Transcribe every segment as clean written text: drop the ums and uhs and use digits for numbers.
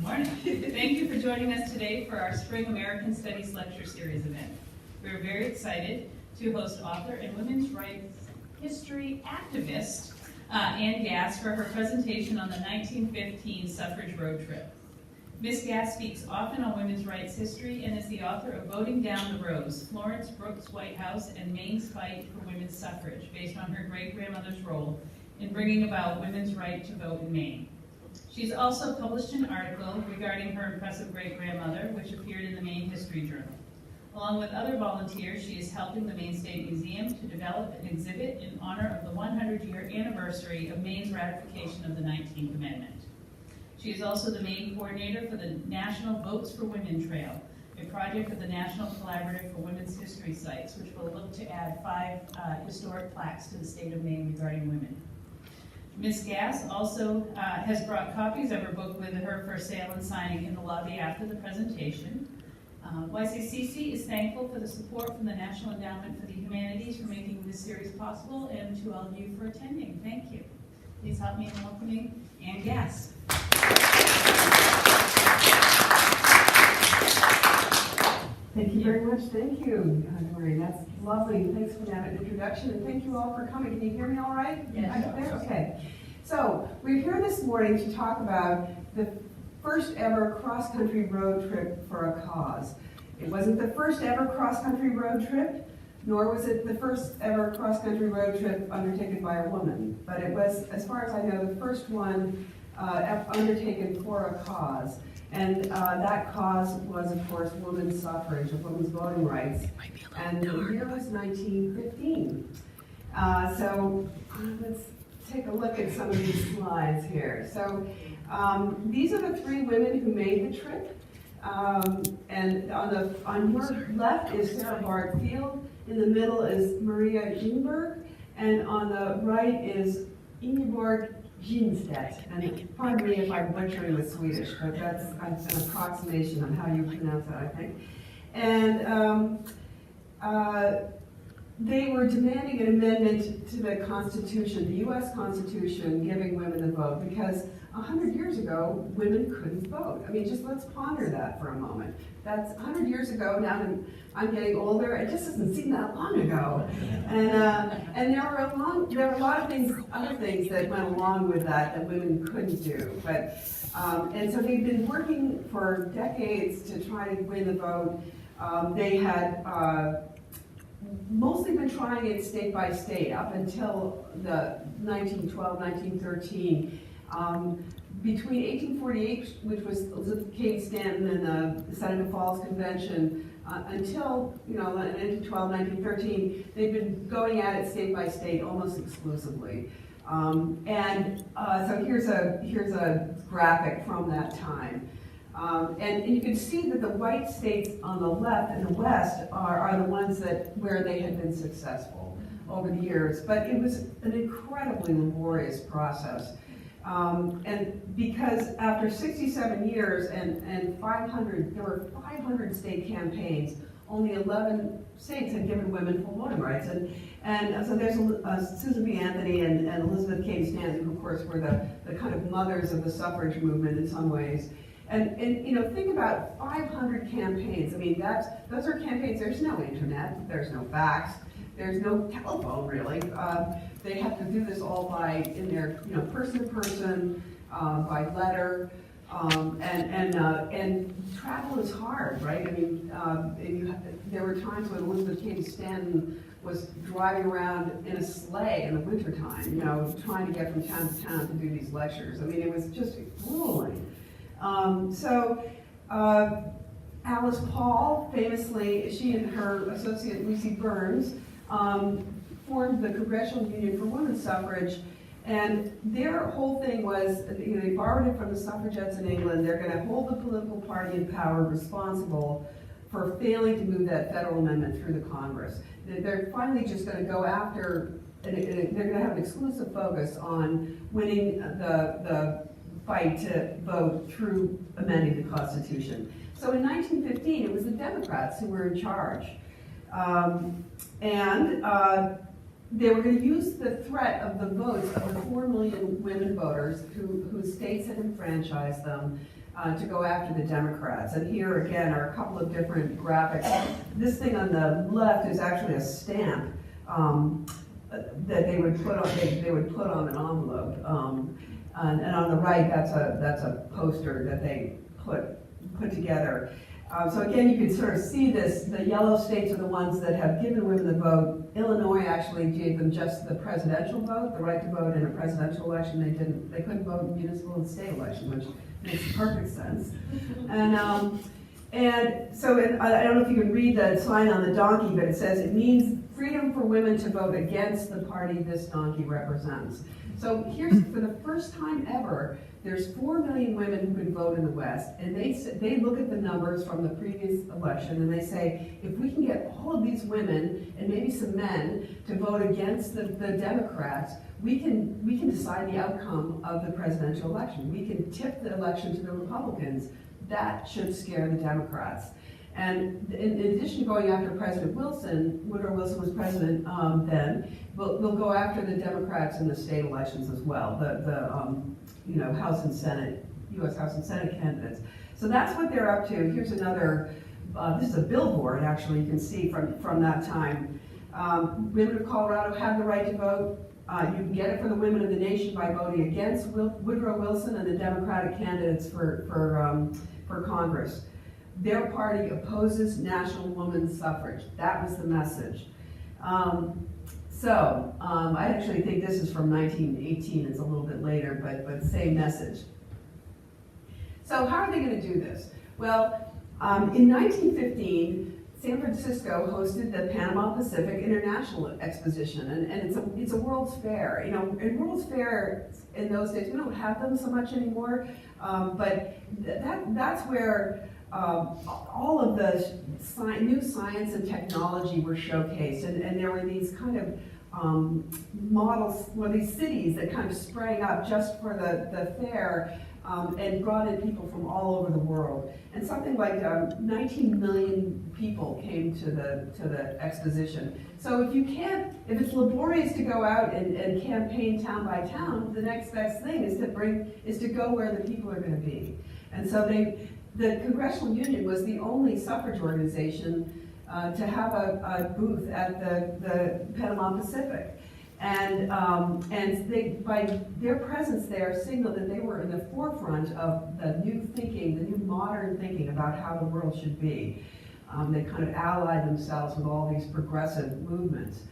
morning. Thank you for joining us today for our Spring American Studies Lecture Series event. We're very excited to host author and women's rights history activist Ann Gass for her presentation on the 1915 suffrage road trip. Ms. Gass speaks often on women's rights history and is the author of Voting Down the Rose, Florence Brooks' White House and Maine's Fight for Women's Suffrage, based on her great-grandmother's role in bringing about women's right to vote in Maine. She's also published an article regarding her impressive great-grandmother, which appeared in the Maine History Journal. Along with other volunteers, she is helping the Maine State Museum to develop an exhibit in honor of the 100-year anniversary of Maine's ratification of the 19th Amendment. She is also the Maine coordinator for the National Votes for Women Trail, a project of the National Collaborative for Women's History Sites, which will look to add 5 historic plaques to the state of Maine regarding women. Ms. Gass also has brought copies of her book with her for sale and signing in the lobby after the presentation. YCCC is thankful for the support from the National Endowment for the Humanities for making this series possible, and to all of you for attending. Thank you. Please help me in welcoming Ann Gass. Thank you very much. Thank you, Maureen. That's lovely. Thanks for that introduction, and thank you all for coming. Can you hear me all right? Yes. Okay. So we're here this morning to talk about the first ever cross-country road trip for a cause. It wasn't the first ever cross-country road trip, nor was it the first ever cross-country road trip undertaken by a woman, but it was, as far as I know, the first one undertaken for a cause. And that cause was, of course, women's suffrage, or women's voting rights. And the year was 1915. So let's take a look at some of these slides here. So these are the 3 women who made the trip. And on your left is Sarah Bard Field. In the middle is Maria Ingberg. And on the right is Ingeborg Ginstedt, and pardon me if I'm butchering the Swedish, but that's an approximation of how you pronounce that, I think. And they were demanding an amendment to the Constitution, the U.S. Constitution, giving women the vote, because 100 years ago, women couldn't vote. I mean, just let's ponder that for a moment. That's 100 years ago. Now that I'm getting older, it just doesn't seem that long ago. And there were a lot of things, other things that went along with that women couldn't do. But and so they've been working for decades to try to win the vote. They had mostly been trying it state by state up until the 1912, 1913. Between 1848, which was Elizabeth Cady Stanton and the Seneca Falls Convention, until 1912, 1913, they've been going at it state by state almost exclusively. So here's a graphic from that time. And you can see that the white states on the left and the west are the ones where they had been successful over the years. But it was an incredibly laborious process. And because after 67 years and there were 500 state campaigns, only 11 states had given women full voting rights. And so there's Susan B. Anthony and Elizabeth Cady Stanton, who of course were the kind of mothers of the suffrage movement in some ways. And think about 500 campaigns. I mean, those are campaigns. There's no internet, there's no fax, there's no telephone really. They have to do this all person to person, by letter, and travel is hard, right? I mean, there were times when Elizabeth Cady Stanton was driving around in a sleigh in the wintertime, trying to get from town to town to do these lectures. I mean, it was just grueling. Alice Paul, famously, she and her associate Lucy Burns formed the Congressional Union for Women's Suffrage, and their whole thing was, they borrowed it from the suffragettes in England. They're going to hold the political party in power responsible for failing to move that federal amendment through the Congress. They're finally just going to go after, and they're going to have an exclusive focus on winning the fight to vote through amending the Constitution. So in 1915, it was the Democrats who were in charge. They were going to use the threat of the votes of the 4 million women voters whose states had enfranchised them to go after the Democrats. And here again are a couple of different graphics. This thing on the left is actually a stamp that they would put on an envelope. And on the right, that's a poster that they put together. So again, you can sort of see this. The yellow states are the ones that have given women the vote. Illinois actually gave them just the presidential vote, the right to vote in a presidential election. They couldn't vote in municipal and state election, which makes perfect sense. And so I don't know if you can read the sign on the donkey, but it says it means freedom for women to vote against the party this donkey represents. So here's, for the first time ever, there's 4 million women who can vote in the West, and they look at the numbers from the previous election and they say, if we can get all of these women and maybe some men to vote against the Democrats, we can decide the outcome of the presidential election. We can tip the election to the Republicans. That should scare the Democrats. And in addition to going after President Wilson, Woodrow Wilson was president then, we'll go after the Democrats in the state elections as well, the House and Senate, U.S. House and Senate candidates. So that's what they're up to. Here's another, this is a billboard actually, you can see from that time. Women of Colorado have the right to vote. You can get it for the women of the nation by voting against Woodrow Wilson and the Democratic candidates for Congress. Their party opposes national women's suffrage. That was the message. I actually think this is from 1918. It's a little bit later, but same message. So how are they going to do this? Well, in 1915, San Francisco hosted the Panama Pacific International Exposition, and it's a World's Fair. You know, and World's Fair in those days, we don't have them so much anymore, but that's where all of the new science and technology were showcased, and there were these kind of models, these cities that kind of sprang up just for the fair, and brought in people from all over the world. And something like 19 million people came to the exposition. So if it's laborious to go out and campaign town by town, the next best thing is to go where the people are going to be. And so the Congressional Union was the only suffrage organization to have a booth at the Panama Pacific. And they, by their presence there, signaled that they were in the forefront of the new thinking, the new modern thinking about how the world should be. They kind of allied themselves with all these progressive movements.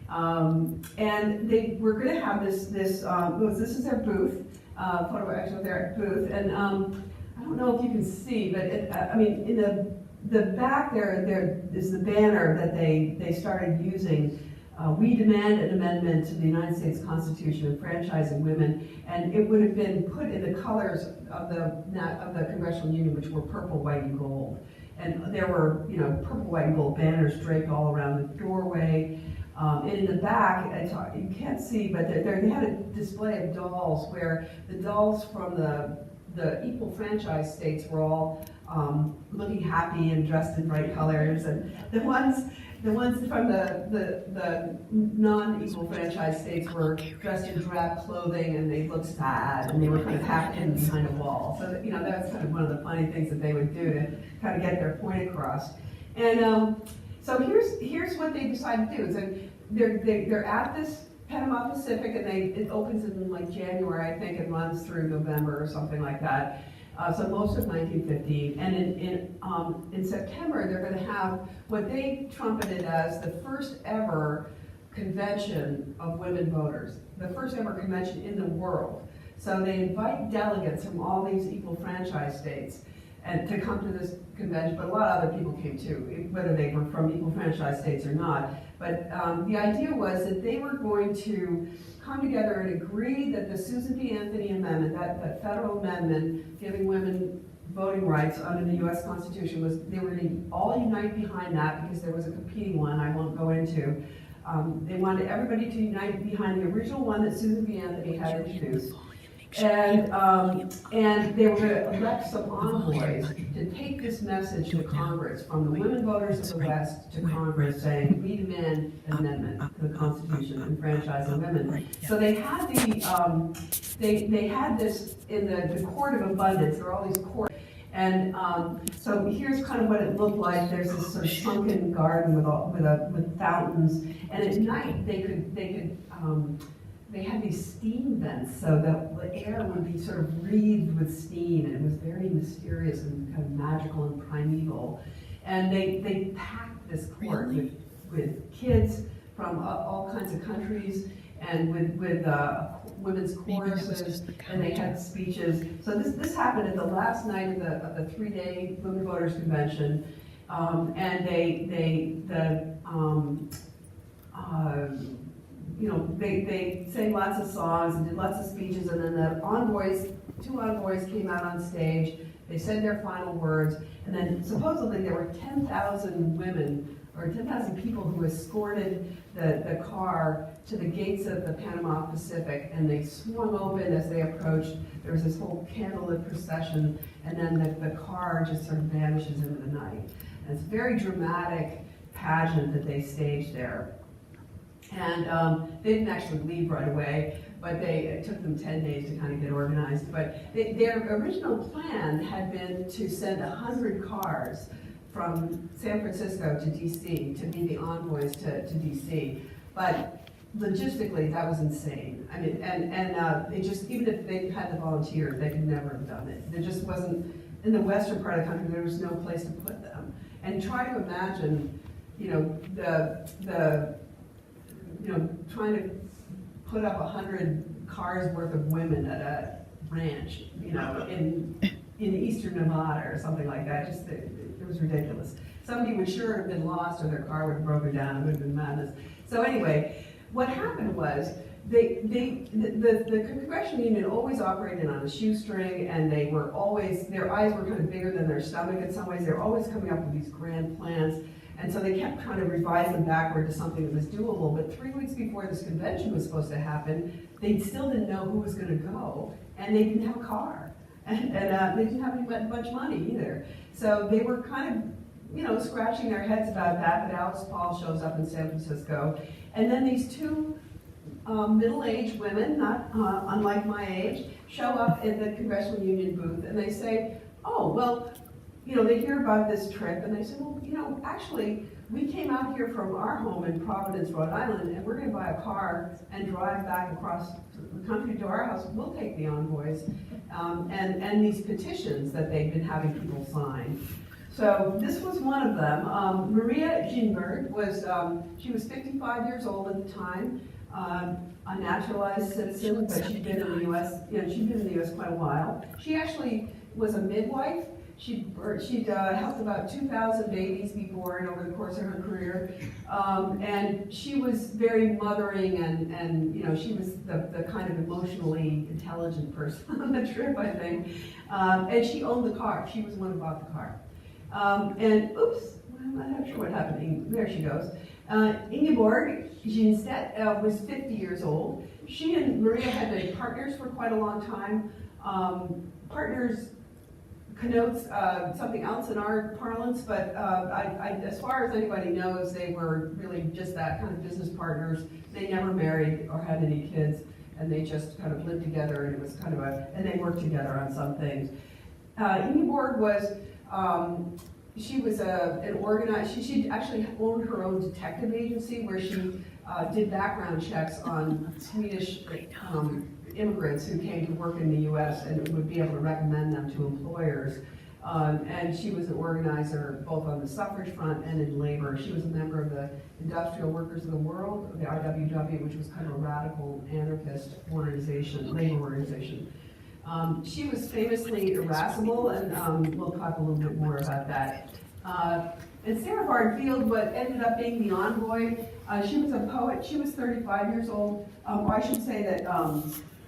And they were going to have this is their booth, photo actually their booth, and I don't know if you can see, but in the back there is the banner that they started using. We demand an amendment to the United States Constitution enfranchising women, and it would have been put in the colors of the Congressional Union, which were purple, white, and gold. And there were, purple, white, and gold banners draped all around the doorway. And in the back, you can't see, but they had a display of dolls where the dolls from the equal franchise states were all looking happy and dressed in bright colors, and the ones from the non-equal franchise states were dressed in drab clothing, and they looked sad, and they were kind of half hidden behind a wall. So that's kind of one of the funny things that they would do to kind of get their point across. And so here's what they decided to do. So they're at this Panama Pacific, and it opens in like January, I think, and runs through November or something like that. So most of 1915, and in September they're going to have what they trumpeted as the first ever convention of women voters, the first ever convention in the world. So they invite delegates from all these equal franchise states and to come to this convention, but a lot of other people came too, whether they were from equal franchise states or not. But the idea was that they were going to come together and agree that the Susan B. Anthony Amendment, that federal amendment giving women voting rights under the U.S. Constitution, they were going to all unite behind that, because there was a competing one I won't go into. They wanted everybody to unite behind the original one that Susan B. Anthony had introduced. And they were going to elect some envoys to take this message to Congress, from the women voters of the West to Congress, saying, we demand an amendment to the Constitution enfranchising women. So they had they had this in the court of abundance. There were all these courts. And so here's kind of what it looked like. There's this sort of sunken garden with fountains, and at night they had these steam vents, so the air would be sort of wreathed with steam, and it was very mysterious and kind of magical and primeval. And they packed this court with kids from all kinds of countries, and with women's choruses, and they had speeches. So this happened at the last night of the 3-day Women Voters Convention, and they sang lots of songs and did lots of speeches, and then the two envoys came out on stage. They said their final words, and then supposedly there were 10,000 women or 10,000 people who escorted the car to the gates of the Panama Pacific, and they swung open as they approached. There was this whole candlelit procession, and then the car just sort of vanishes into the night. And it's a very dramatic pageant that they staged there. And they didn't actually leave right away, but it took them 10 days to kind of get organized. But their original plan had been to send 100 cars from San Francisco to DC to be the envoys to DC. But logistically, that was insane. I mean, and they just, even if they had the volunteers, they could never have done it. There just wasn't, in the western part of the country, there was no place to put them. And try to imagine, trying to put up 100 cars worth of women at a ranch, in eastern Nevada or something like that. Just it was ridiculous. Somebody would sure have been lost, or their car would have broken down. It would have been madness. So anyway, what happened was the Congressional Union always operated on a shoestring, and they were always, their eyes were kind of bigger than their stomach in some ways. They were always coming up with these grand plans. And so they kept trying to revise them backward to something that was doable. But 3 weeks before this convention was supposed to happen, they still didn't know who was going to go, and they didn't have a car, and they didn't have much money either. So they were kind of, scratching their heads about that. But Alice Paul shows up in San Francisco, and then these two middle-aged women, not unlike my age, show up in the Congressional Union booth, and they say, "Oh, well." They hear about this trip, and they say, well, actually, we came out here from our home in Providence, Rhode Island, and we're going to buy a car and drive back across the country to our house. We'll take the envoys, and these petitions that they've been having people sign. So this was one of them. Maria Ginberg she was 55 years old at the time, a naturalized citizen, but she'd been in the U.S. She'd been in the U.S. quite a while. She actually was a midwife. She'd helped about 2,000 babies be born over the course of her career, and she was very mothering, and she was the kind of emotionally intelligent person on the trip, I think. And she owned the car. She was the one who bought the car. And oops, I'm not sure what happened. There she goes. Ingeborg Ginstedt was 50 years old. She and Maria had been partners for quite a long time. Partners connotes something else in our parlance, but as far as anybody knows, they were really just that kind of business partners. They never married or had any kids, and they just kind of lived together, and it was kind of and they worked together on some things. Ingeborg was, she was an organizer. She actually owned her own detective agency where she did background checks on Swedish immigrants who came to work in the U.S. and would be able to recommend them to employers. And she was an organizer both on the suffrage front and in labor. She was a member of the Industrial Workers of the World, the IWW, which was kind of a radical anarchist organization, labor organization. She was famously irascible, and we'll talk a little bit more about that. And Sarah Bardfield, what ended up being the envoy, she was a poet. She was 35 years old. I should say that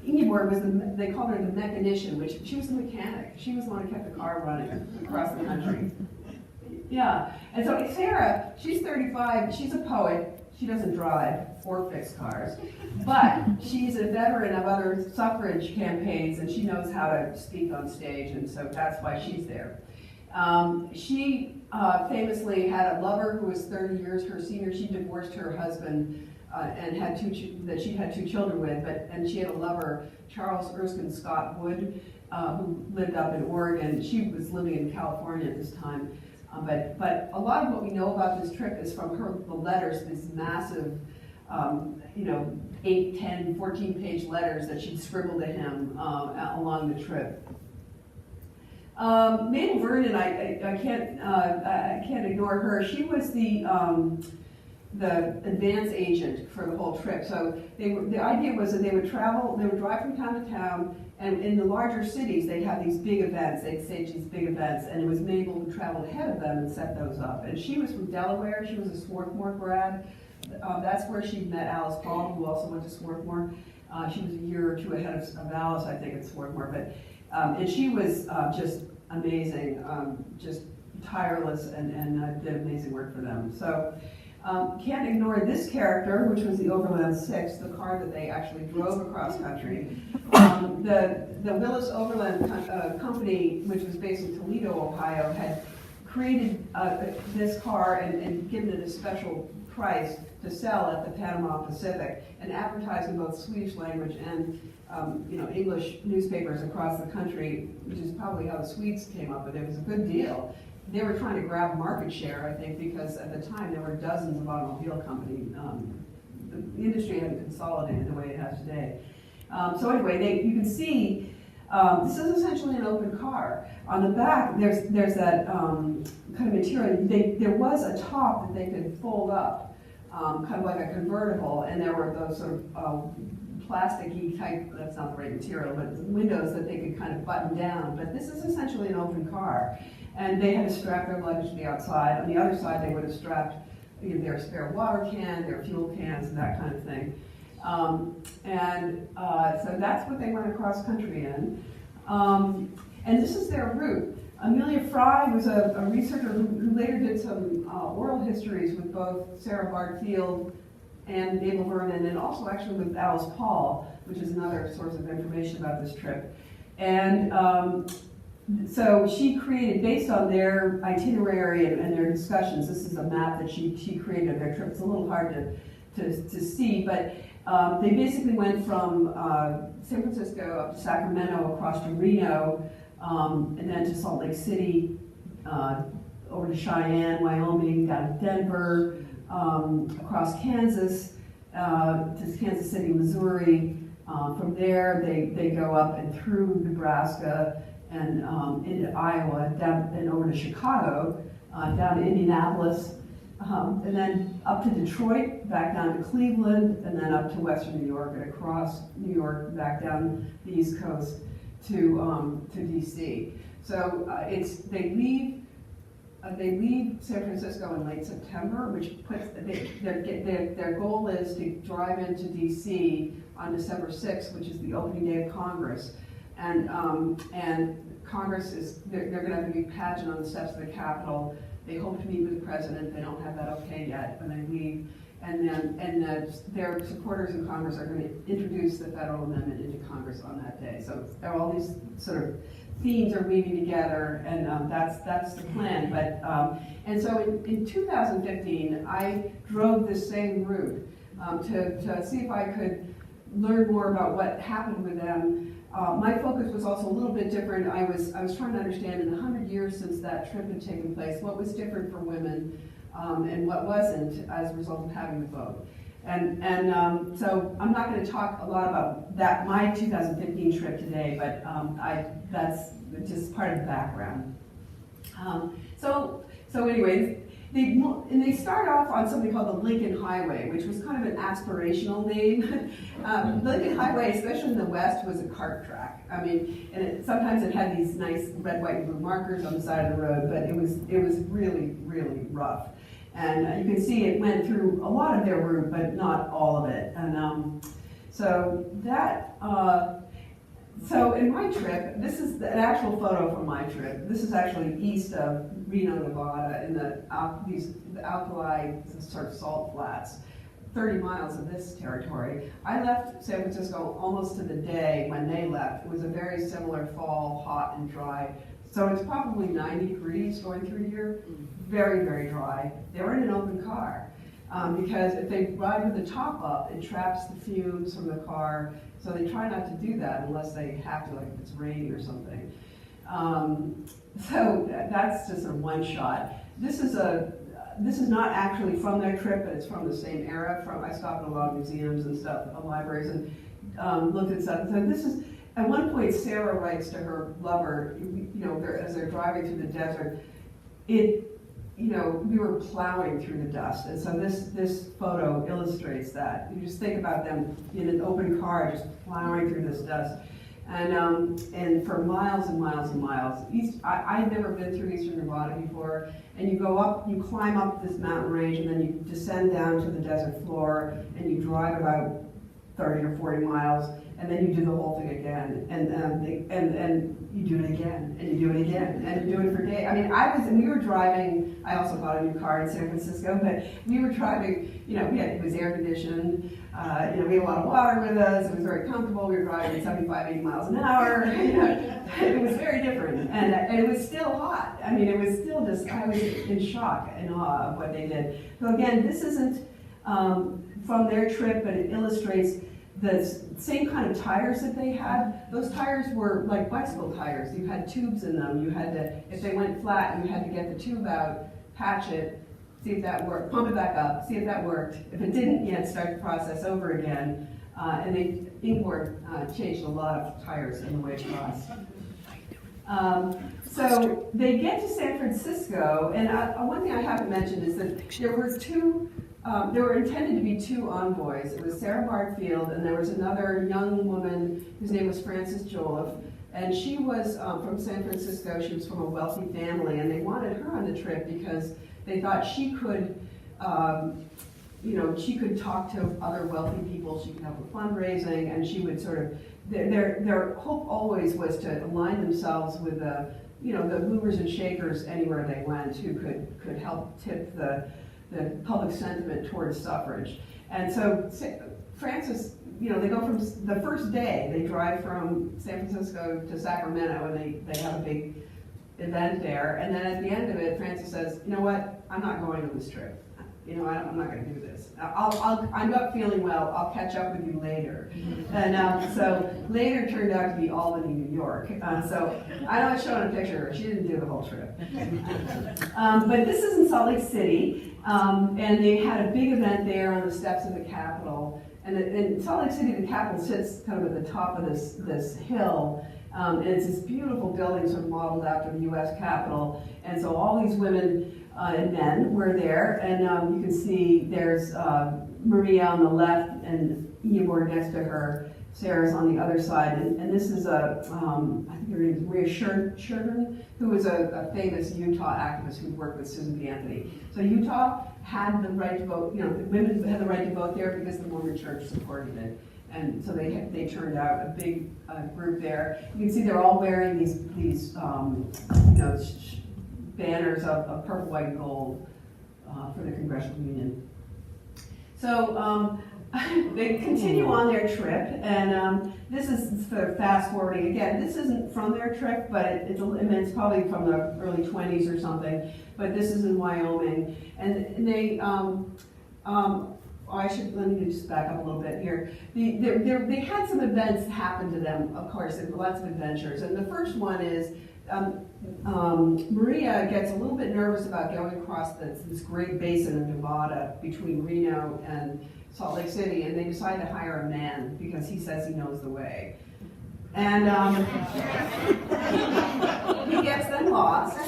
Ingeborg was they called her the mechanician, which she was a mechanic. She was the one who kept the car running across the country. Yeah, and so Sarah, she's 35, she's a poet. She doesn't drive or fix cars, but she's a veteran of other suffrage campaigns, and she knows how to speak on stage, and so that's why she's there. She famously had a lover who was 30 years her senior. She divorced her husband and had that she had two children with, and she had a lover, Charles Erskine Scott Wood, who lived up in Oregon. She was living in California at this time. But a lot of what we know about this trip is from the letters, these massive, 8, 10, 14-page letters that she'd scribbled to him along the trip. Mabel Vernon, I can't ignore her. She was the advance agent for the whole trip. So the idea was that they would drive from town to town, and in the larger cities, they'd have these big events. They'd stage these big events, and it was Mabel who traveled ahead of them and set those up. And she was from Delaware. She was a Swarthmore grad. That's where she met Alice Paul, who also went to Swarthmore. She was a year or two ahead of Alice, I think, at Swarthmore. But and she was just amazing, just tireless, and did amazing work for them. So. Can't ignore this character, which was the Overland 6, the car that they actually drove across country. The Willis Overland Company, which was based in Toledo, Ohio, had created this car and given it a special price to sell at the Panama Pacific and advertised in both Swedish language and English newspapers across the country, which is probably how the Swedes came up with it. It was a good deal. They were trying to grab market share, I think, because at the time there were dozens of automobile companies. The industry hadn't consolidated the way it has today. So anyway, you can see this is essentially an open car. On the back, there's that kind of material. There was a top that they could fold up, kind of like a convertible, and there were those sort of plasticky type, that's not the right material, but windows that they could kind of button down. But this is essentially an open car. And they had to strap their luggage to the outside. On the other side, they would have strapped their spare water can, their fuel cans, and that kind of thing. So that's what they went across country in. And this is their route. Amelia Fry was a researcher who later did some oral histories with both Sarah Bardfield and Mabel Vernon, and also actually with Alice Paul, which is another source of information about this trip. And so she created, based on their itinerary and their discussions, this is a map that she created of their trip. It's a little hard to see, but they basically went from San Francisco up to Sacramento, across to Reno, and then to Salt Lake City, over to Cheyenne, Wyoming, down to Denver, across Kansas, to Kansas City, Missouri. From there, they go up and through Nebraska, and into Iowa, down and over to Chicago, down to Indianapolis, and then up to Detroit, back down to Cleveland, and then up to Western New York, and across New York, back down the East Coast to DC. So they leave San Francisco in late September, which puts their goal is to drive into DC on December 6th, which is the opening day of Congress. And Congress they're going to have a big pageant on the steps of the Capitol. They hope to meet with the president. They don't have that okay yet when they leave. And their supporters in Congress are going to introduce the federal amendment into Congress on that day. So there are all these sort of themes are weaving together, and that's the plan. But and so in 2015, I drove this same route to see if I could learn more about what happened with them. My focus was also a little bit different. I was trying to understand in the 100 years since that trip had taken place, what was different for women and what wasn't as a result of having the vote. And so I'm not going to talk a lot about my 2015 trip today, but that's just part of the background. So anyway, they start off on something called the Lincoln Highway, which was kind of an aspirational name. The Lincoln Highway, especially in the West, was a cart track. I mean, and sometimes it had these nice red, white, and blue markers on the side of the road, but it was really, really rough. And you can see it went through a lot of their route, but not all of it. And so in my trip, this is an actual photo from my trip. This is actually east of Reno, Nevada, in the alkali sort of salt flats. 30 miles of this territory. I left San Francisco almost to the day when they left. It was a very similar fall, hot and dry. So it's probably 90 degrees going through here. Very, very dry. They were in an open car. Because if they ride with the top up, it traps the fumes from the car. So they try not to do that unless they have to, like if it's raining or something. So that's just a one shot. This is not actually from their trip, but it's from the same era. I stopped at a lot of museums and stuff, libraries, and looked at stuff. So this is, at one point, Sarah writes to her lover, as they're driving through the desert, we were plowing through the dust. And so this photo illustrates that. You just think about them in an open car, just plowing through this dust. And for miles and miles and miles. I'd never been through Eastern Nevada before. And you go up, you climb up this mountain range, and then you descend down to the desert floor, and you drive about 30 or 40 miles, and then you do the whole thing again. And you do it again, and you do it again, and you do it for days. I mean, we were driving, I also bought a new car in San Francisco, but we were driving, it was air conditioned, we had a lot of water with us, it was very comfortable, we were driving 75, 80 miles an hour, it was very different, and it was still hot. I mean, it was still just, I was in shock and awe of what they did. So again, this isn't from their trip, but it illustrates the same kind of tires that they had. Those tires were like bicycle tires. You had tubes in them. You had to, if they went flat, you had to get the tube out, patch it, see if that worked, pump it back up, see if that worked. If it didn't, you had to start the process over again. And Ingborg changed a lot of tires in the way across. So they get to San Francisco, and one thing I haven't mentioned is that there were intended to be two envoys. It was Sarah Bartfield, and there was another young woman whose name was Frances Joliffe, and she was from San Francisco. She was from a wealthy family, and they wanted her on the trip because they thought she could, she could talk to other wealthy people. She could help with fundraising, and she would sort of. Their hope always was to align themselves with the movers and shakers anywhere they went who could help tip the public sentiment towards suffrage. And so Frances, they go from the first day, they drive from San Francisco to Sacramento, and they have a big event there. And then at the end of it, Frances says, you know what, I'm not going on this trip. I'm not going to do this. I'm not feeling well. I'll catch up with you later. And so later turned out to be Albany, New York. So I'm not showing a picture of her. She didn't do the whole trip. But this is in Salt Lake City, and they had a big event there on the steps of the Capitol. And in Salt Lake City, the Capitol sits kind of at the top of this hill. And it's this beautiful building sort of modeled after the U.S. Capitol. And so all these women and men were there, and you can see there's Maria on the left and Ingeborg next to her. Sarah's on the other side, and this is I think her name is Maria Sherman, who was a famous Utah activist who worked with Susan B. Anthony. So Utah had the right to vote, women had the right to vote there because the Mormon Church supported it. And so they turned out a big group there. You can see they're all wearing these banners of purple, white, and gold for the Congressional Union. So they continue on their trip, and this is for fast forwarding. Again, this isn't from their trip, but it's probably from the early 20s or something. But this is in Wyoming, and they. Let me just back up a little bit here. They had some events happen to them, of course, and lots of adventures. And the first one is Maria gets a little bit nervous about going across this great basin of Nevada between Reno and Salt Lake City, and they decide to hire a man because he says he knows the way. And he gets them lost.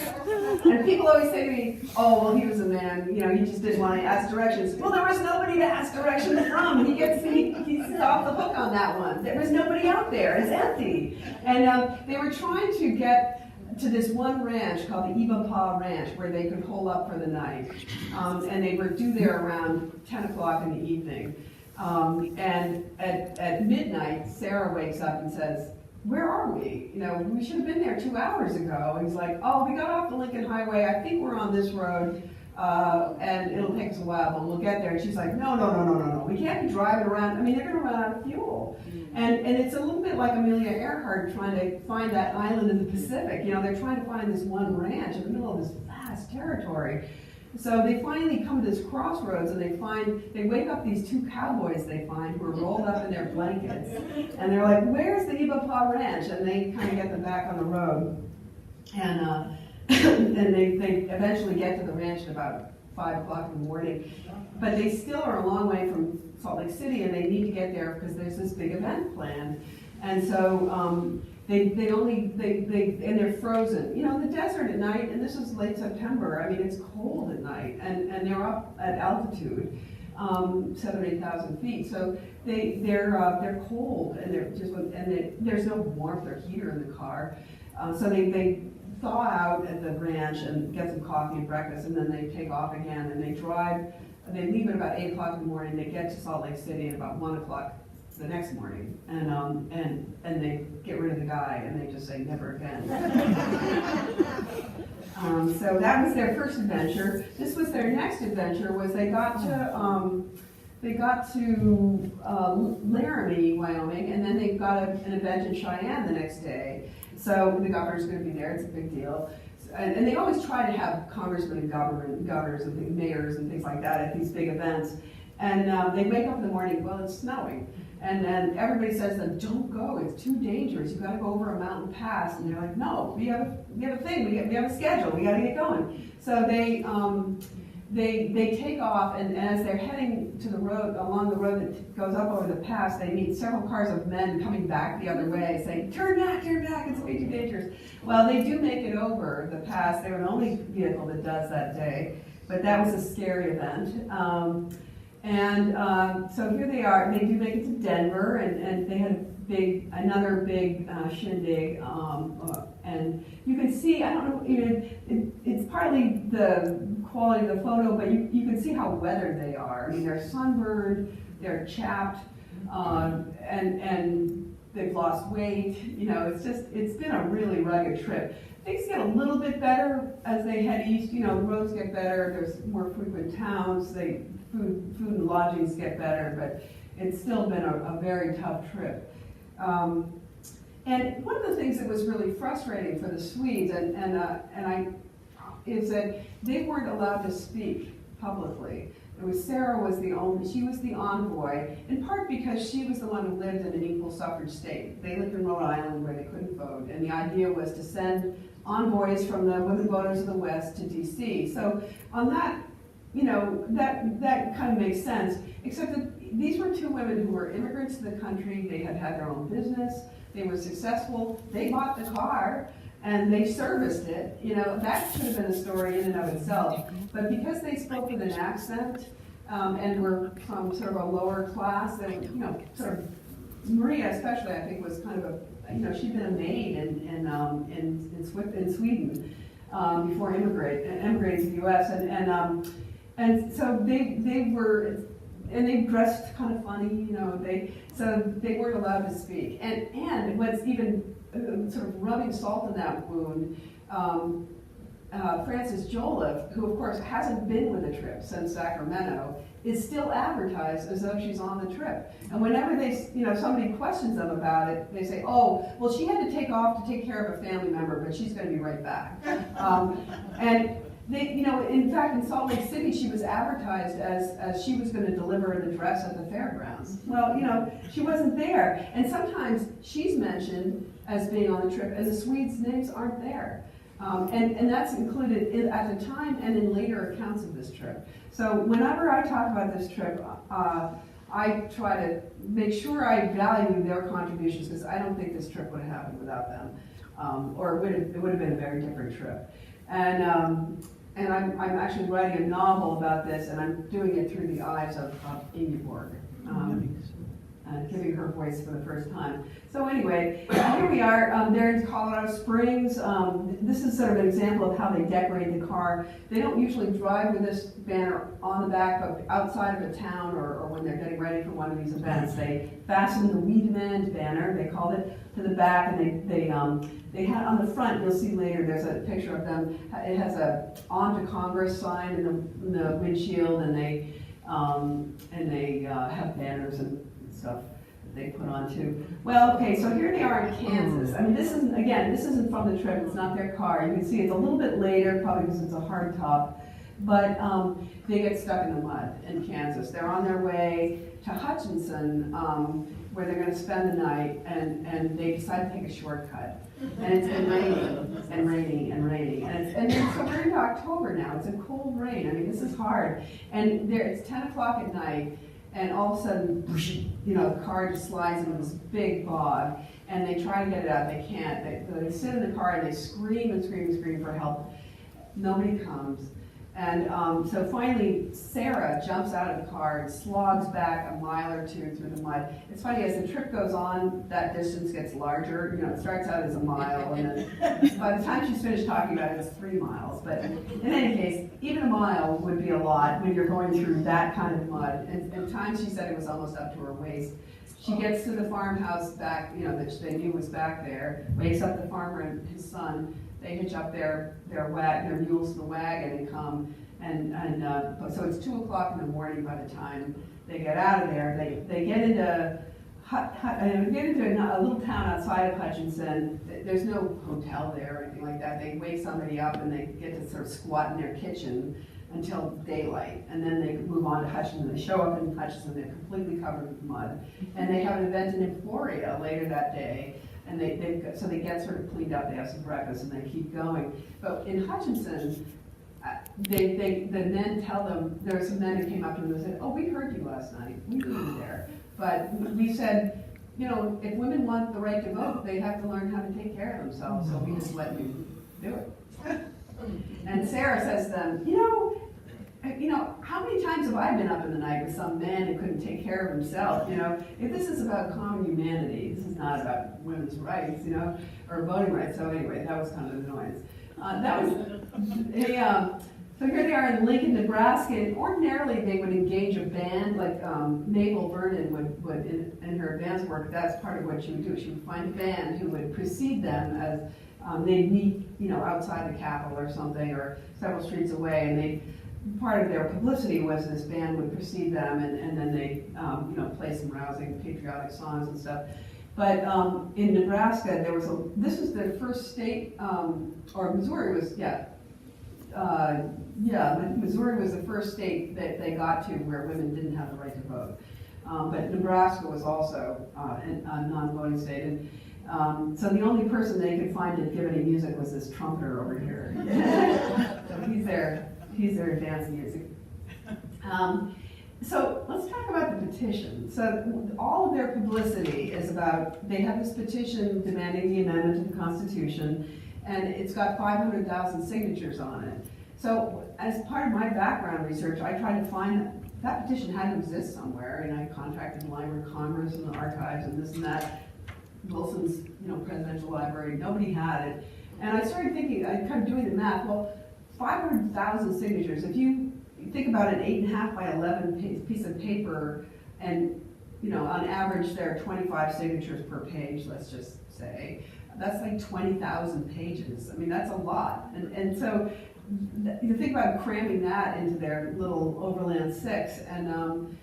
And people always say to me, oh, well, he was a man, he just didn't want to ask directions. Well, there was nobody to ask directions from. He's off the hook on that one. There was nobody out there. It's empty. And they were trying to get to this one ranch called the Ibapa Ranch where they could hole up for the night. And they were due there around 10 o'clock in the evening. And at midnight, Sarah wakes up and says, where are we? We should have been there 2 hours ago. And he's like, oh, we got off the Lincoln Highway. I think we're on this road. and it'll take us a while, but we'll get there. And she's like, no, we can't be driving around. I mean, they're going to run out of fuel. And it's a little bit like Amelia Earhart trying to find that island in the Pacific. You know, they're trying to find this one ranch in the middle of this vast territory. So they finally come to this crossroads, and they wake up these two cowboys they find who are rolled up in their blankets. And they're like, where's the Ibapaw Ranch? And they kind of get them back on the road. And and they eventually get to the ranch at about 5 o'clock in the morning. But they still are a long way from Salt Lake City, and they need to get there because there's this big event planned. And so and they're frozen. You know, in the desert at night, and this is late September, I mean, it's cold at night, and they're up at altitude, 7,000 or 8,000 feet. So they're cold, and there's no warmth or heater in the car. So they thaw out at the ranch and get some coffee and breakfast, and then they take off again, and they leave at about 8 o'clock in the morning. They get to Salt Lake City at about 1 o'clock the next morning, and they get rid of the guy, and they just say never again. So that was their first adventure. This was their next adventure. Was they got to Laramie, Wyoming, and then they got an event in Cheyenne the next day. So the governor's going to be there. It's a big deal. And they always try to have congressmen and governors and mayors and things like that at these big events. And they wake up in the morning, well, it's snowing. And then everybody says to them, don't go, it's too dangerous. You've got to go over a mountain pass. And they're like, no, we have a thing, we have a schedule, we got to get going. So they take off, and as they're heading to the road, along the road that goes up over the pass, they meet several cars of men coming back the other way, saying, turn back, it's way too dangerous. Well, they do make it over the pass. They're the only vehicle that does that day, but that was a scary event. So here they are. They do make it to Denver, and they had another big shindig. And you can see, I don't know, it's partly the quality of the photo, but you can see how weathered they are. I mean, they're sunburned, they're chapped, and they've lost weight. You know, it's been a really rugged trip. Things get a little bit better as they head east. You know, the roads get better. There's more frequent towns. Food and lodgings get better, but it's still been a very tough trip. And one of the things that was really frustrating for the Swedes, is that they weren't allowed to speak publicly. Sarah was she was the envoy, in part because she was the one who lived in an equal suffrage state. They lived in Rhode Island where they couldn't vote, and the idea was to send envoys from the women voters of the West to DC. So on that, you know, that kind of makes sense, except that these were two women who were immigrants to the country. They had their own business, they were successful, they bought the car, and they serviced it. You know, that should have been a story in and of itself. But because they spoke with an accent, and were from sort of a lower class, and, you know, sort of, Maria especially, I think, was kind of she'd been a maid in Sweden before immigrating to the U.S. And so they dressed kind of funny, you know. So they weren't allowed to speak. And what's even sort of rubbing salt in that wound, Frances Joliffe, who of course hasn't been with the trip since Sacramento, is still advertised as though she's on the trip. And whenever somebody questions them about it, they say, oh, well, she had to take off to take care of a family member, but she's going to be right back. And they, in fact, in Salt Lake City, she was advertised as she was going to deliver an address at the fairgrounds. Well, she wasn't there. And sometimes she's mentioned as being on the trip, and the Swedes' names aren't there. And that's included at the time and in later accounts of this trip. So whenever I talk about this trip, I try to make sure I value their contributions, because I don't think this trip would have happened without them, or it would have been a very different trip. And I'm actually writing a novel about this, and I'm doing it through the eyes of Ingeborg. giving her voice for the first time. So anyway, here we are. They're in Colorado Springs. This is sort of an example of how they decorate the car. They don't usually drive with this banner on the back, but outside of a town or when they're getting ready for one of these events, they fasten the We Demand banner, they called it, to the back, and they had on the front, you'll see later, there's a picture of them. It has a On to Congress sign in the windshield, and they have banners and stuff that they put on too. Well, okay, so here they are in Kansas. I mean, this isn't from the trip, it's not their car. You can see it's a little bit later, probably because it's a hard top, but they get stuck in the mud in Kansas. They're on their way to Hutchinson, where they're gonna spend the night, and they decide to take a shortcut. And it's been raining and raining and raining. So we're into October now. It's a cold rain. I mean, this is hard. And it's 10 o'clock at night, and all of a sudden, the car just slides into this big bog, and they try to get it out. They can't. They sit in the car and they scream and scream and scream for help. Nobody comes. And so finally, Sarah jumps out of the car and slogs back a mile or two through the mud. It's funny, as the trip goes on, that distance gets larger. It starts out as a mile, and then by the time she's finished talking about it, it's 3 miles. But in any case, even a mile would be a lot when you're going through that kind of mud. And at times, she said it was almost up to her waist. She gets to the farmhouse back, that they knew was back there, wakes up the farmer and his son. They hitch up their mules to the wagon and come, so it's 2 o'clock in the morning by the time they get out of there. They get into a little town outside of Hutchinson. There's no hotel there or anything like that. They wake somebody up and they get to sort of squat in their kitchen until daylight, and then they move on to Hutchinson. They show up in Hutchinson, they're completely covered with mud, and they have an event in Emporia later that day. And they get sort of cleaned up, they have some breakfast, and they keep going. But in Hutchinson, the men tell them, there were some men who came up to them and said, "Oh, we heard you last night, we knew you there. But we said, if women want the right to vote, they have to learn how to take care of themselves, so we just let you do it." And Sarah says to them, how many times have I been up in the night with some man who couldn't take care of himself? If this is about common humanity, this is not about women's rights, or voting rights. So anyway, that was kind of the noise. So here they are in Lincoln, Nebraska, and ordinarily they would engage a band, like Mabel Vernon would in her advance work. That's part of what she would do. She would find a band who would precede them as they'd meet, outside the Capitol or something, or several streets away, and part of their publicity was this band would precede them, and then they, play some rousing patriotic songs and stuff. But in Nebraska, this was their first state, or Missouri was, Missouri was the first state that they got to where women didn't have the right to vote. But Nebraska was also a non-voting state. And so the only person they could find to give any music was this trumpeter over here. So he's their dance music. So let's talk about the petition. So all of their publicity is about, they have this petition demanding the amendment to the Constitution, and it's got 500,000 signatures on it. So as part of my background research, I tried to find that petition had to exist somewhere, and I contacted the Library of Congress and the archives and this and that. Wilson's, presidential library, nobody had it. And I started thinking, I kind of doing the math, well, 500,000 signatures, if you think about an 8.5 by 11 piece of paper, and on average there are 25 signatures per page, let's just say, that's like 20,000 pages. I mean, that's a lot. And so you think about cramming that into their little Overland 6, and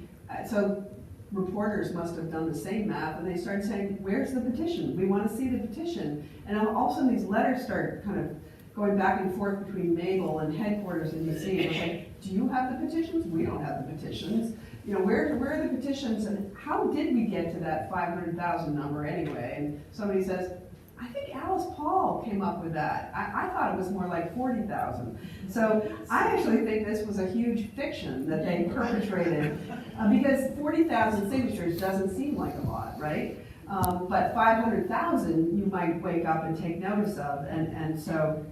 so reporters must have done the same math, and they started saying, where's the petition? We want to see the petition. And all of a sudden these letters start kind of going back and forth between Mabel and headquarters in DC. It was like, do you have the petitions? We don't have the petitions. Where are the petitions, and how did we get to that 500,000 number anyway? And somebody says, I think Alice Paul came up with that. I thought it was more like 40,000. So I actually think this was a huge fiction that they perpetrated, because 40,000 signatures doesn't seem like a lot, right? But 500,000 you might wake up and take notice of, and so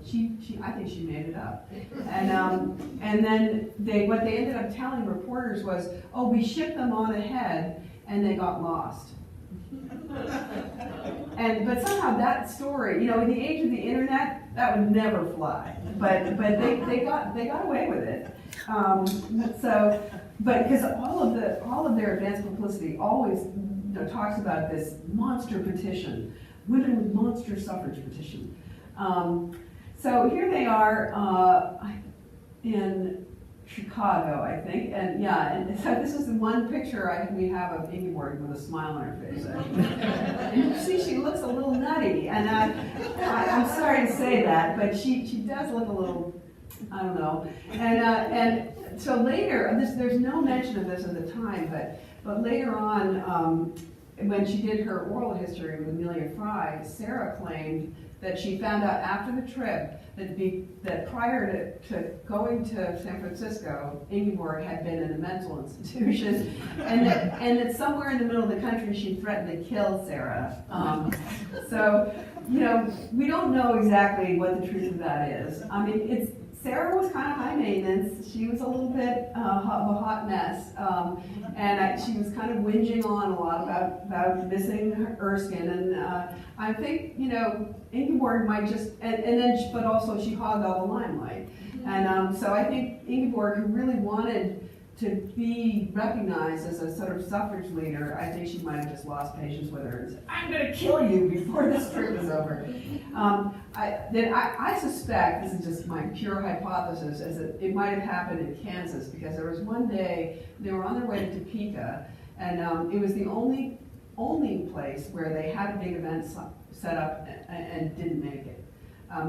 I think she made it up. And then what they ended up telling reporters was, oh, we shipped them on ahead, and they got lost. But somehow that story, you know, in the age of the internet, that would never fly. But they got away with it. But because all of their advanced publicity always talks about this monster petition, women with monster suffrage petition. So here they are in Chicago, I think, and yeah, and so this is the one picture we have of Ingeborg with a smile on her face. And you see, she looks a little nutty, and I'm sorry to say that, but she does look a little, I don't know. And so later, there's no mention of this at the time, but later on, when she did her oral history with Amelia Fry, Sarah claimed that she found out after the trip that prior to going to San Francisco, Ingeborg had been in a mental institution, and that somewhere in the middle of the country she threatened to kill Sarah. So, you know, we don't know exactly what the truth of that is. I mean, Sarah was kind of high maintenance. She was a little bit of a hot mess, and she was kind of whinging on a lot about missing her Erskine. And I think, you know, Ingeborg might just, but also she hogged all the limelight. And so I think Ingeborg, who really wanted to be recognized as a sort of suffrage leader, I think she might have just lost patience with her and said, "I'm going to kill you before this trip is over." I suspect, this is just my pure hypothesis, is that it might have happened in Kansas, because there was one day they were on their way to Topeka, and it was the only place where they had a big event set up and didn't make it,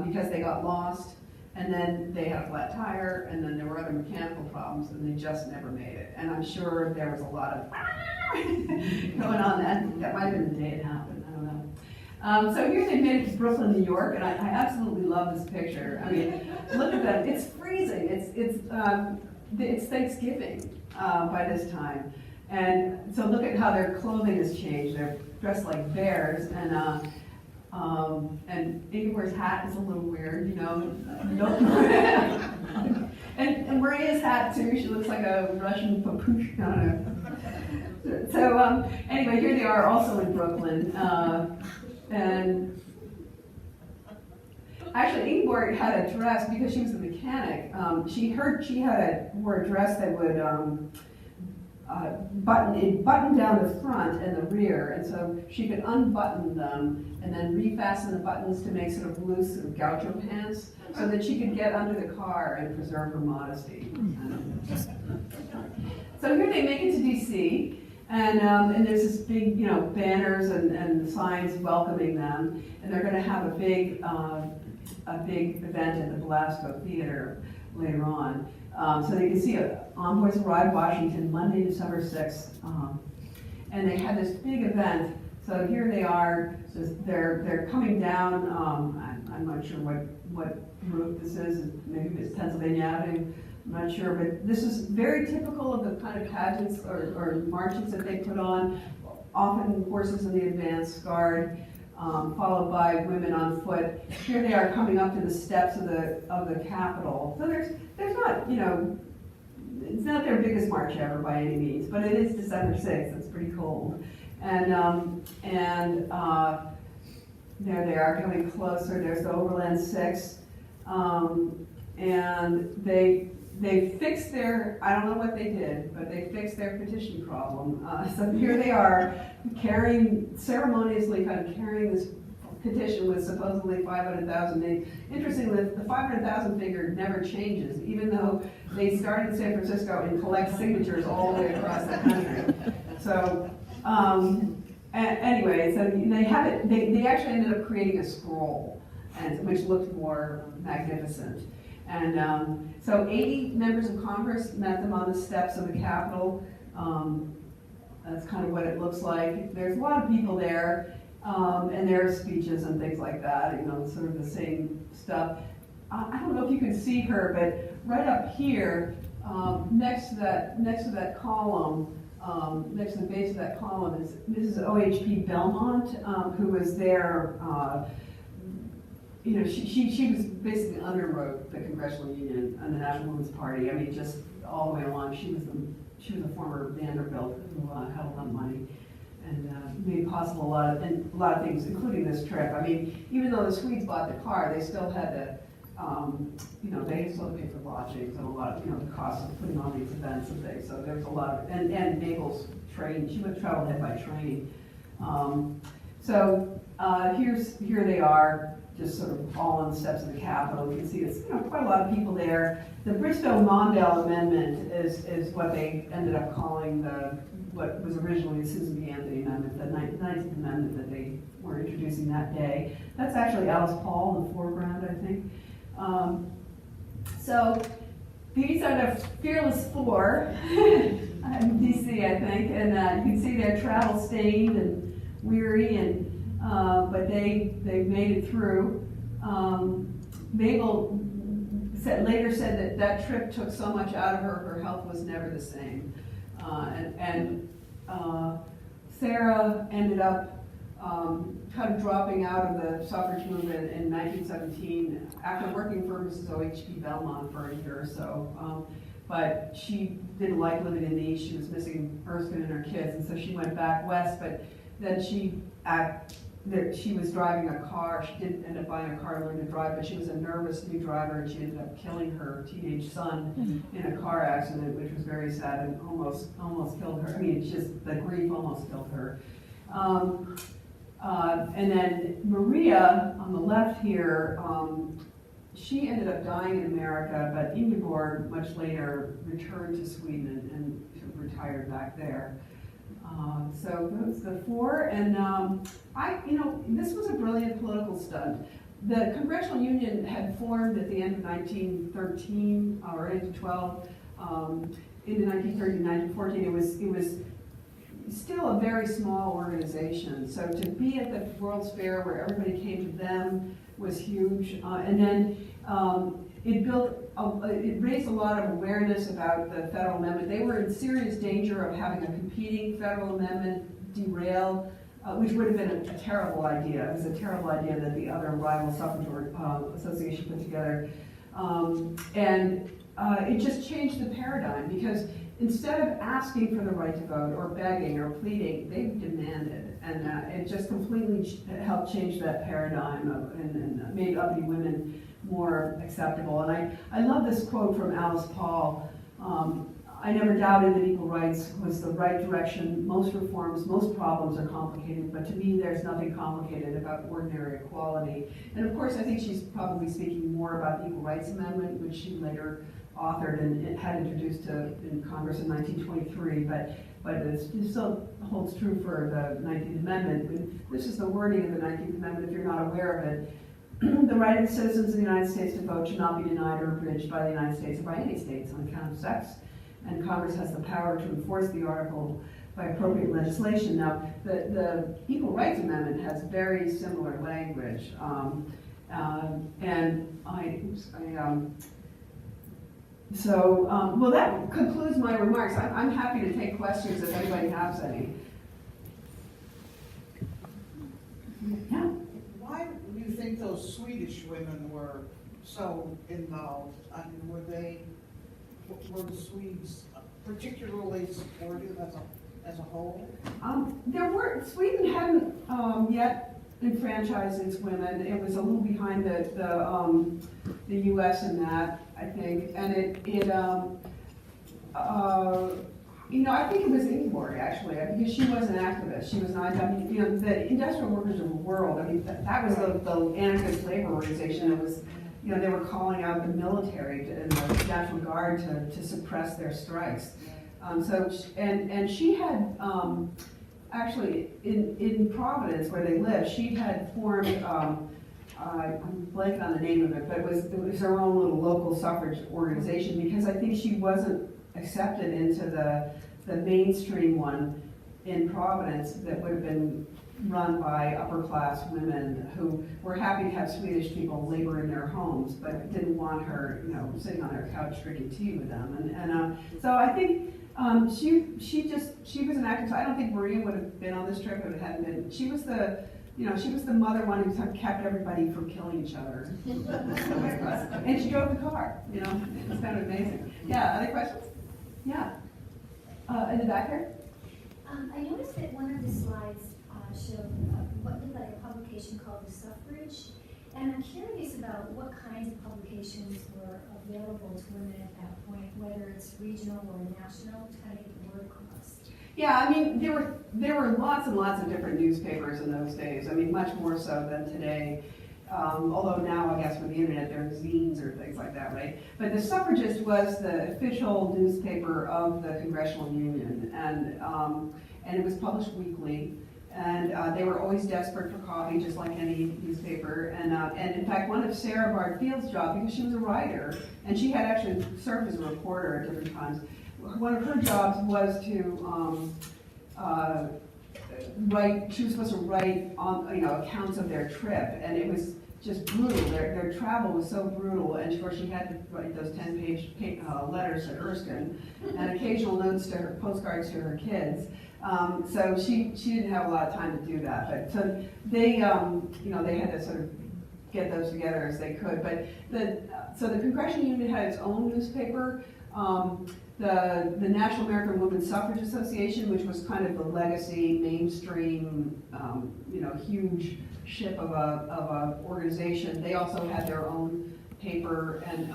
because they got lost. And then they had a flat tire, and then there were other mechanical problems, and they just never made it. And I'm sure there was a lot of going on. That might have been the day it happened. I don't know. So here they made it to Brooklyn, New York, and I absolutely love this picture. I mean, look at them. It's freezing. It's Thanksgiving by this time, and so look at how their clothing has changed. They're dressed like bears, and Ingeborg's hat is a little weird, you know. and Maria's hat too. She looks like a Russian papoosh. I don't know. So anyway, here they are, also in Brooklyn, and actually Ingeborg had a dress because she was a mechanic. She wore a dress that would button down the front and the rear, and so she could unbutton them and then refasten the buttons to make sort of loose sort of gaucho pants, so that she could get under the car and preserve her modesty. So here they make it to DC, and there's this big, you know, banners and signs welcoming them, and they're going to have a big event at the Belasco Theater later on. So they can see envoys arrive Washington Monday, December 6th, and they had this big event. So here they are. So they're coming down. I'm not sure what route this is. Maybe it's Pennsylvania Avenue. I'm not sure, but this is very typical of the kind of pageants or marches that they put on. Often horses in the advance guard, followed by women on foot. Here they are coming up to the steps of the Capitol. So there's not, you know, it's not their biggest march ever by any means, but it is December 6th. It's pretty cold, and there they are coming closer. There's the Overland 6, and they fixed their, I don't know what they did, but they fixed their petition problem. So here they are ceremoniously carrying this petition with supposedly 500,000. Interestingly, the 500,000 figure never changes, even though they started in San Francisco and collect signatures all the way across the country. So anyway, so they have it. They actually ended up creating a scroll, which looked more magnificent. And so 80 members of Congress met them on the steps of the Capitol. That's kind of what it looks like. There's a lot of people there, and there are speeches and things like that, you know, sort of the same stuff. I don't know if you can see her, but right up here, next to that column, next to the base of that column is Mrs. O.H.P. Belmont, who was there. You know, she was basically underwrote the Congressional Union and the National Women's Party. I mean, just all the way along, she was she was a former Vanderbilt who had a lot of money and made possible a lot of things, including this trip. I mean, even though the Swedes bought the car, they still had to, they still had to pay for lodgings and a lot of, the cost of putting on these events and things. So there was a lot of, and Mabel's train, she would travel ahead by train. Here they are, just sort of all on the steps of the Capitol. You can see it's quite a lot of people there. The Bristow-Mondale Amendment is what they ended up calling what was originally the Susan B. Anthony Amendment, the 19th Amendment that they were introducing that day. That's actually Alice Paul in the foreground, I think. So these are the Fearless Four in DC, I think, and you can see they're travel stained and weary, and but they made it through. Mabel later said that trip took so much out of her, her health was never the same. Sarah ended up kind of dropping out of the suffrage movement in 1917 after working for Mrs. O.H.P. Belmont for a year or so. But she didn't like living in the East. She was missing Erskine and her kids, and so she went back west. But then she was driving a car. She didn't end up buying a car and learning to drive, but she was a nervous new driver, and she ended up killing her teenage son in a car accident, which was very sad and almost killed her. I mean, it's just the grief almost killed her. And then Maria on the left here, she ended up dying in America, but Ingeborg much later returned to Sweden and retired back there. So those are the four, and this was a brilliant political stunt. The Congressional Union had formed at the end of 1913 or 1912. Into 1913, 1914, it was still a very small organization. So to be at the World's Fair where everybody came to them was huge, and then it raised a lot of awareness about the federal amendment. They were in serious danger of having a competing federal amendment derail, which would have been a terrible idea. It was a terrible idea that the other rival suffrage association put together. It just changed the paradigm, because instead of asking for the right to vote or begging or pleading, they demanded. And it just completely helped change that paradigm and made uppity women more acceptable. And I love this quote from Alice Paul. I never doubted that equal rights was the right direction. Most reforms, most problems are complicated, but to me there's nothing complicated about ordinary equality. And of course I think she's probably speaking more about the Equal Rights Amendment, which she later authored and had introduced in Congress in 1923, but it still holds true for the 19th Amendment. This is the wording of the 19th Amendment, if you're not aware of it. The right of the citizens of the United States to vote should not be denied or abridged by the United States or by any states on account of sex. And Congress has the power to enforce the article by appropriate legislation. Now, the Equal Rights Amendment has very similar language. Well, that concludes my remarks. I'm happy to take questions if anybody has any. Yeah. Why do you think those Swedish women were so involved? I mean, were the Swedes particularly supportive as a whole? Sweden hadn't yet enfranchised its women. It was a little behind the U.S. in that, I think, and I think it was Ingeborg actually, because she was an activist. She was not. I mean, the Industrial Workers of the World. I mean, that was the anarchist labor organization. It was. They were calling out the military and the National Guard to suppress their strikes. And she had actually in Providence, where they lived, she had formed. I'm blanking on the name of it, but it was her own little local suffrage organization, because I think she wasn't accepted into the mainstream one in Providence that would have been run by upper class women who were happy to have Swedish people labor in their homes, but didn't want her, sitting on their couch drinking tea with them. So I think she was an actress. I don't think Maria would have been on this trip if it hadn't been. She was the mother one who kept everybody from killing each other. And she drove the car. It's kind of amazing. Yeah. Other questions? Yeah. In the back here? I noticed that one of the slides showed what looked like a publication called the Suffrage, and I'm curious about what kinds of publications were available to women at that point, whether it's regional or national, to kind of get the word across. Yeah, I mean, there were lots and lots of different newspapers in those days. I mean, much more so than today. Although now, I guess, with the internet, there are zines or things like that, right? But the Suffragist was the official newspaper of the Congressional Union, and it was published weekly. And they were always desperate for coffee, just like any newspaper. And in fact, one of Sarah Bard Field's jobs, because she was a writer, and she had actually served as a reporter at different times, one of her jobs was to write. She was supposed to write on, accounts of their trip, and it was just brutal. Their travel was so brutal, and of course she had to write those 10-page letters to Erskine, and occasional notes to her, postcards to her kids. So she didn't have a lot of time to do that. But so they had to sort of get those together as they could. But so the Congressional Union had its own newspaper. The National American Women's Suffrage Association, which was kind of the legacy, mainstream, huge ship of a organization. They also had their own paper, and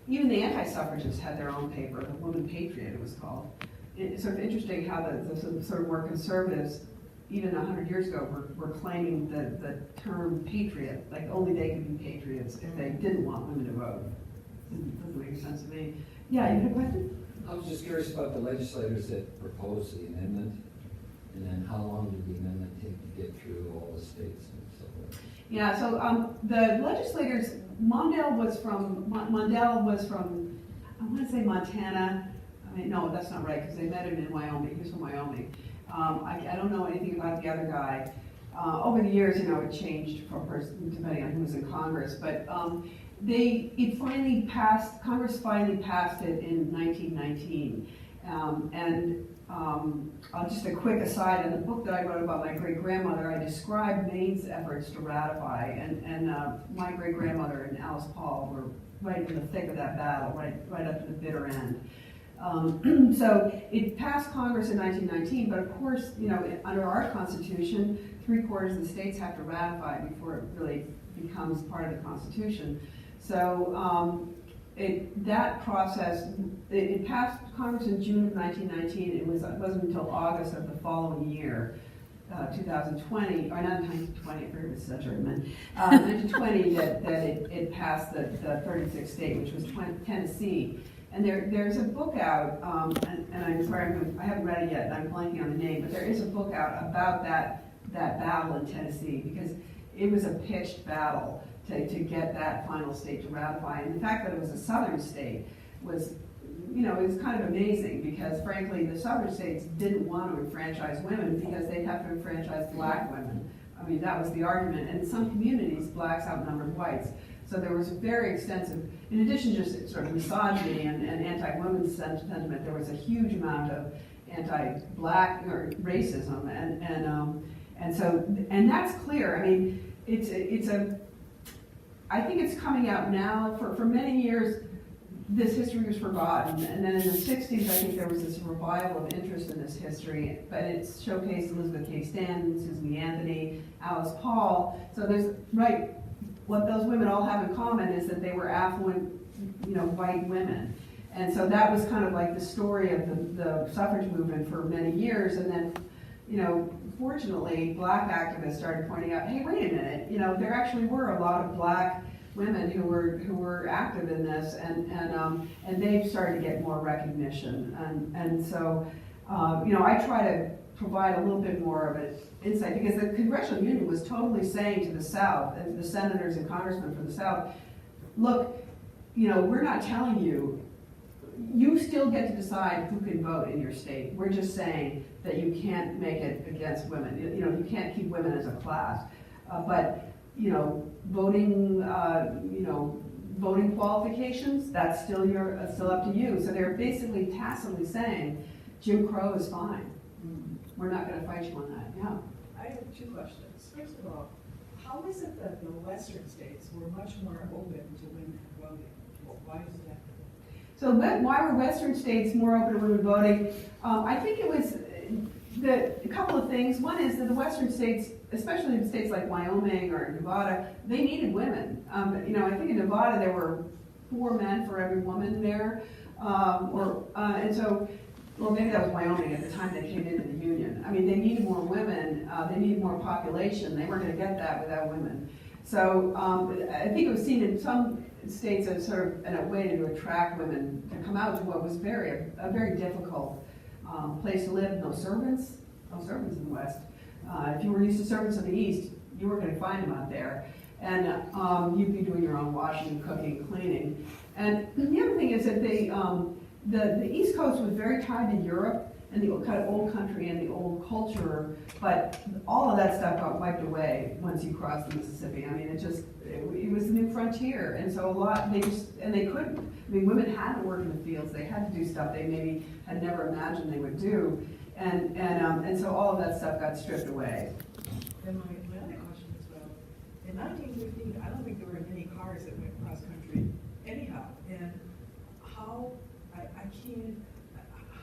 even the anti-suffragists had their own paper, the Woman Patriot it was called. It's sort of interesting how the sort of more conservatives, even 100 years ago, were claiming the term patriot, like only they could be patriots if they didn't want women to vote. Doesn't make sense to me. Yeah, you had a question? I was just curious about the legislators that proposed the amendment, and then how long did the amendment take to get through all the states and so forth? Yeah, so the legislators, Mondale was from, I want to say Montana. I mean, no, that's not right, because they met him in Wyoming. He was from Wyoming. I don't know anything about the other guy. Over the years, it changed from person depending on who was in Congress, but it finally passed. Congress finally passed it in 1919, just a quick aside, in the book that I wrote about my great-grandmother, I described Maine's efforts to ratify, and my great-grandmother and Alice Paul were right in the thick of that battle, right up to the bitter end. So it passed Congress in 1919, but of course, under our Constitution, 3/4 of the states have to ratify before it really becomes part of the Constitution. So that process, it passed Congress in June of 1919. It wasn't until August of the following year, 2020, or not 1920, I forget what century I meant, 1920, that it passed the 36th state, which was Tennessee. And there's a book out, and I'm sorry, I haven't read it yet, and I'm blanking on the name, but there is a book out about that battle in Tennessee, because it was a pitched battle to get that final state to ratify. And the fact that it was a southern state was, it was kind of amazing, because frankly, the southern states didn't want to enfranchise women because they'd have to enfranchise black women. I mean, that was the argument. And in some communities, blacks outnumbered whites. So there was very extensive, in addition to just sort of misogyny and anti-women's sentiment, there was a huge amount of anti-black or racism, and that's clear. I mean, I think it's coming out now. For many years, this history was forgotten, and then in the 60s, I think there was this revival of interest in this history, but it's showcased Elizabeth Cady Stanton, Susan B. Anthony, Alice Paul. So there's, what those women all have in common is that they were affluent, white women. And so that was kind of like the story of the suffrage movement for many years. And then, fortunately, black activists started pointing out, hey, wait a minute, there actually were a lot of black women who were active in this, and they've started to get more recognition. And so, I try to provide a little bit more of an insight, because the Congressional Union was totally saying to the South, and the senators and congressmen from the South, look, we're not telling you, you still get to decide who can vote in your state. We're just saying that you can't make it against women. You can't keep women as a class. But voting, voting qualifications, that's still up to you. So they're basically tacitly saying Jim Crow is fine. We're not going to fight you on that. Yeah. I have two questions. First of all, how is it that the western states were much more open to women voting? Why is that? So why were Western states more open to women voting? I think it was a couple of things. One is that the Western states, especially in states like Wyoming or Nevada, they needed women. I think in Nevada there were 4 men for every woman there, or maybe that was Wyoming at the time they came into the Union. I mean, they needed more women, they needed more population. They weren't going to get that without women. So I think it was seen in some states as sort of a way to attract women to come out to what was a very difficult place to live. No servants in the West. If you were used to servants in the East, you weren't going to find them out there. And you'd be doing your own washing, cooking, cleaning. And the other thing is that the East Coast was very tied to Europe and the kind of old country and the old culture, but all of that stuff got wiped away once you crossed the Mississippi. I mean, it was the new frontier, and so they couldn't. I mean, women had to work in the fields. They had to do stuff they maybe had never imagined they would do, and so all of that stuff got stripped away. Then my other question is, well, in 1915, I don't think there were many cars that went cross country anyhow, and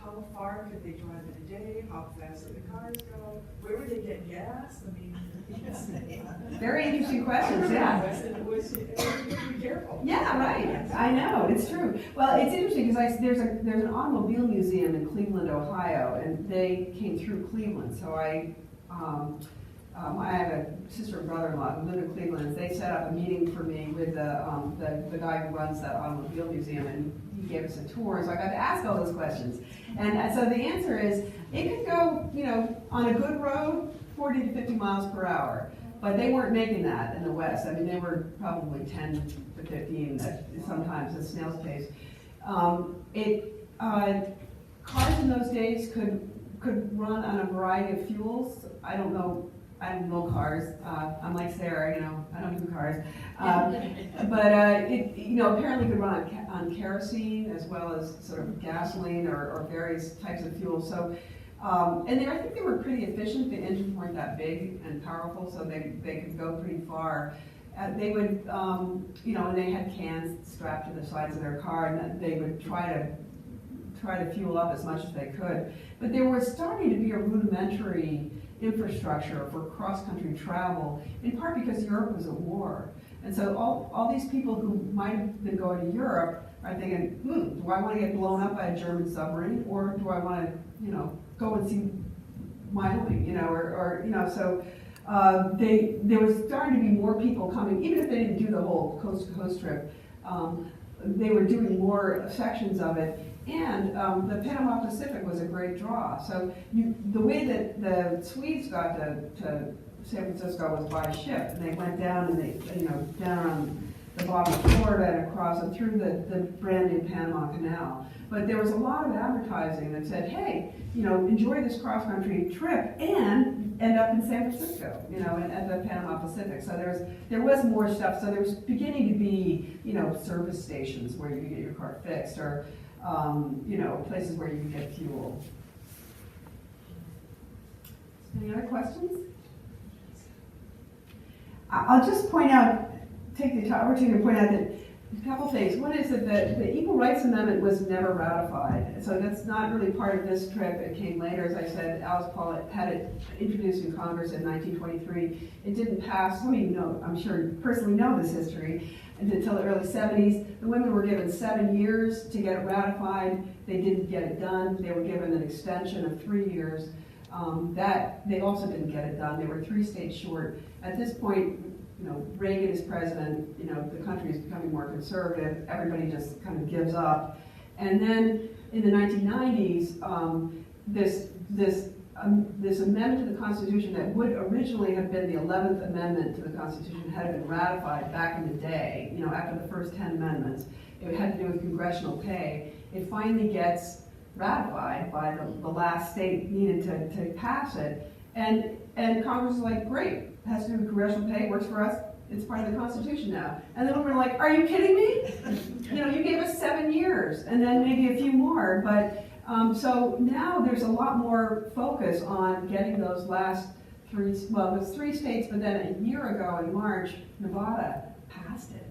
how far could they drive in a day? How fast did the cars go? Where would they get gas? I mean, Very interesting questions, yeah. Be careful. Yeah, right. I know, it's true. Well, it's interesting because there's an automobile museum in Cleveland, Ohio, and they came through Cleveland. So I have a sister and brother-in-law who live in Cleveland. They set up a meeting for me with the guy who runs that automobile museum, and he gave us a tour. So I got to ask all those questions. And so the answer is, it could go, on a good road, 40 to 50 miles per hour. But they weren't making that in the West. I mean, they were probably 10 to 15, sometimes at snail's pace. Cars in those days could run on a variety of fuels. I don't know cars. I'm like Sarah, I don't do cars. But it apparently could run on kerosene as well as sort of gasoline or various types of fuel. So, I think they were pretty efficient. The engines weren't that big and powerful, so they could go pretty far. They would, and they had cans strapped to the sides of their car, and they would try to fuel up as much as they could. But there was starting to be a rudimentary infrastructure for cross-country travel, in part because Europe was at war. And so all these people who might have been going to Europe are thinking, do I want to get blown up by a German submarine, or do I want to, go and see Wyoming, so there was starting to be more people coming, even if they didn't do the whole coast-to-coast trip. They were doing more sections of it. And the Panama Pacific was a great draw. So the way that the Swedes got to San Francisco was by ship, and they went down and down on the bottom of Florida and across and through the brand new Panama Canal. But there was a lot of advertising that said, hey, enjoy this cross-country trip and end up in San Francisco, and at the Panama Pacific. So there was more stuff. So there was beginning to be, service stations where you could get your car fixed, or places where you can get fuel. Any other questions? I'll just take the opportunity to point out that a couple things. One is that the Equal Rights Amendment was never ratified, so that's not really part of this trip. It came later. As I said, Alice Paul had it introduced in Congress in 1923. It didn't pass. Some of you I'm sure personally know this history. Until the early 70s, the women were given 7 years to get it ratified. They didn't get it done. They were given an extension of 3 years. They also didn't get it done. They were 3 states short. At this point, Reagan is president. The country is becoming more conservative. Everybody just kind of gives up. And then in the 1990s, this amendment to the Constitution that would originally have been the 11th Amendment to the Constitution had been ratified back in the day, after the first 10 amendments. It had to do with congressional pay. It finally gets ratified by the last state needed to pass it. And Congress is like, great, it has to do with congressional pay, works for us, it's part of the Constitution now. And then we're like, are you kidding me? You gave us 7 years, and then maybe a few more, but so now there's a lot more focus on getting those last 3, well, it was 3 states, but then a year ago in March, Nevada passed it.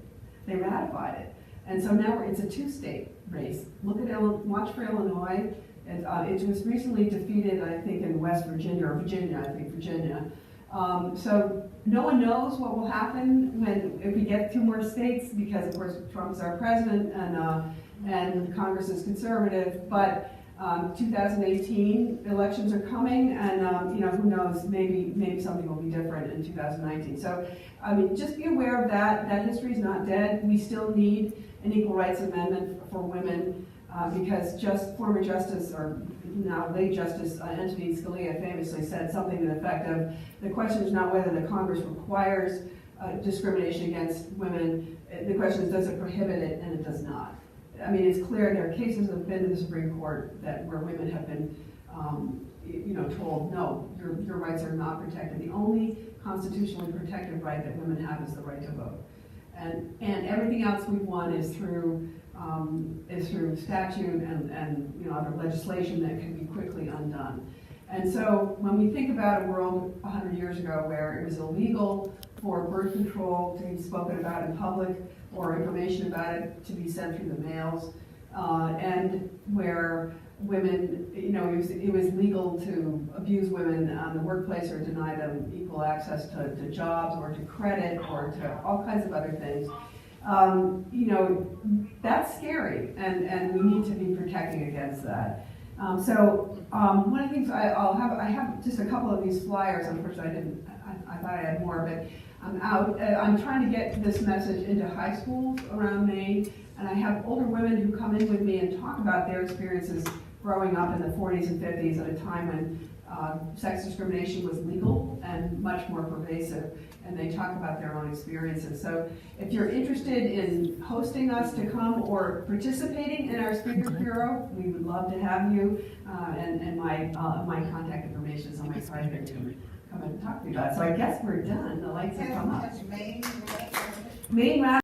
They ratified it. And so now it's a two-state race. Watch for Illinois. It was recently defeated, I think, in West Virginia, or Virginia, I think, Virginia. So no one knows what will happen if we get 2 more states, because of course Trump's our president and Congress is conservative. But 2018 elections are coming, and who knows? Maybe something will be different in 2019. So I mean, just be aware of that. That history is not dead. We still need an equal rights amendment for women, because former Justice, or now late Justice Antonin Scalia, famously said something to the effect of, the question is not whether the Congress requires discrimination against women. The question is, does it prohibit it? And it does not. I mean, it's clear there are cases that have been in the Supreme Court where women have been, told, no, your rights are not protected. The only constitutionally protected right that women have is the right to vote, and everything else we want is through statute and other legislation that can be quickly undone. And so when we think about a world 100 years ago where it was illegal for birth control to be spoken about in public, or information about it to be sent through the mails, and where women, it was legal to abuse women on the workplace or deny them equal access to jobs or to credit or to all kinds of other things. That's scary, and we need to be protecting against that. One of the things I have just a couple of these flyers. Unfortunately, I thought I had more, but I'm out. I'm trying to get this message into high schools around Maine, and I have older women who come in with me and talk about their experiences growing up in the 40s and 50s at a time when sex discrimination was legal and much more pervasive, and they talk about their own experiences. So if you're interested in hosting us to come or participating in our Speakers Bureau, we would love to have you, and my contact information is on my private to come and talk to you about. So I guess we're done. The lights have come up. Has Maine, Maine